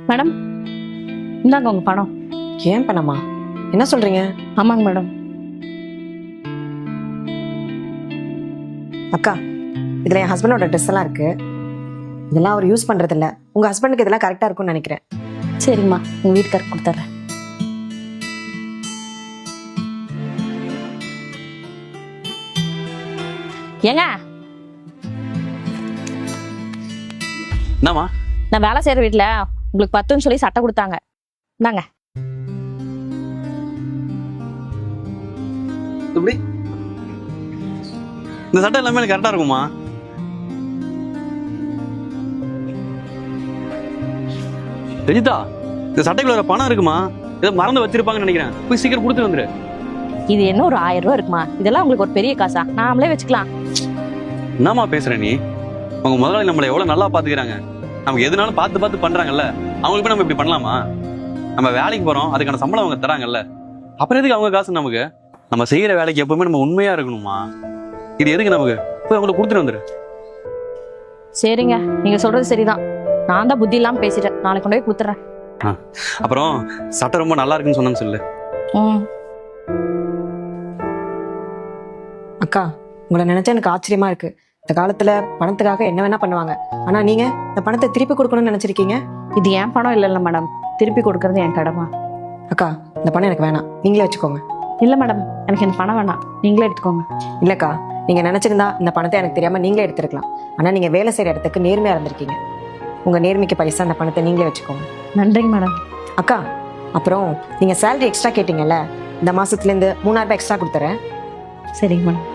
Madam, இந்தாங்க உங்க பணம். ஏன் பணமா? என்ன சொல்றீங்க? ஆமாங்க மேடம். அக்கா, இதுல என் ஹஸ்பண்டோட ட்ரெஸ் எல்லாம் இருக்கு. இதெல்லாம் அவர் யூஸ் பண்றது இல்ல. உங்க ஹஸ்பண்டுக்கு இதெல்லாம் கரெக்டா இருக்கும்னு நினைக்கிறேன். சரிங்கம்மா, உங்க வீட்டுக்காரருக்கு கொடுத்துட்றேன். ஏங்க, என்னம்மா? நான் வேலை செய்யற வீட்டுல உங்களுக்கு 10ன்னு சொல்லி சட்டை கொடுத்தாங்க. இந்தாங்க. எப்படி இந்த சட்டை எல்லாமே எனக்கு கரெக்டா இருக்குமா? ரஜிதா, இந்த சட்டைக்குள்ள பணம் இருக்குமா? ஏதோ மறந்து வச்சிருப்பாங்கன்னு நினைக்கிறேன். போய் சீக்கிரம் கொடுத்துட்டு வந்துரு. இது என்ன ஒரு 1000 ரூபாய் இருக்குமா? இதெல்லாம் உங்களுக்கு ஒரு பெரிய காசா? நாமளே வச்சுக்கலாம். என்னம்மா பேசுற நீ? உங்க முதலாளி நம்மளை எவ்வளவு நல்லா பாத்துக்கிறாங்க. நமக்கு எதுனாலும் பார்த்து பார்த்து பண்றாங்கல்ல. அவங்களுக்கு போய் நம்ம இப்படி பண்ணலாமா? நம்ம வேலைக்கு போறோம், அதுக்கான சம்பளம் அவங்க தராங்கல்ல. அப்புறம் எதுக்கு அவங்க காசு நமக்கு? நம்ம செய்யற வேலைக்கு எப்பவுமே நம்ம உண்மையா இருக்கணுமா? இது எதுக்கு நமக்கு? போய் அவங்களுக்கு கொடுத்துட்டு வந்துரு. சரிங்க, நீங்க சொல்றது சரிதான். நான் தான் புத்தி இல்லாம பேசிட்டேன். நாளைக்கு கொண்டு போய் கொடுத்துறேன். அப்புறம் சட்டை ரொம்ப நல்லா இருக்குன்னு சொன்னேன்னு சொல்லு. அக்கா, உங்களை நினைச்சா எனக்கு ஆச்சரியமா இருக்கு. இந்த காலத்துல பணத்துக்காக என்ன வேணா பண்ணுவாங்க. ஆனா நீங்க இந்த பணத்தை திருப்பி கொடுக்கணும்னு நினைச்சிருக்கீங்க. இது என் பணம் இல்ல மேடம். திருப்பி கொடுக்கறது என் கடமை. அக்கா, இந்த பணம் எனக்கு வேணாம், நீங்களே வச்சுக்கோங்க. இல்ல மேடம், எனக்கு இந்த பணம் வேணாம், நீங்களே எடுத்துக்கோங்க. இல்லக்கா, நீங்க நினைச்சிருந்தா இந்த பணத்தை எனக்கு தெரியாம நீங்களே எடுத்துருக்கலாம். ஆனா நீங்க வேலை செய்யற இடத்துக்கு நேர்மையா இருந்திருக்கீங்க. உங்க நேர்மைக்கு பரிசா அந்த பணத்தை நீங்களே வச்சுக்கோங்க. நன்றிங்க மேடம். அக்கா, அப்புறம் நீங்க சேலரி எக்ஸ்ட்ரா கேட்டீங்கல்ல, இந்த மாசத்துல இருந்து 3000 ரூபாய் எக்ஸ்ட்ரா கொடுத்துறேன். சரிங்க மேடம்.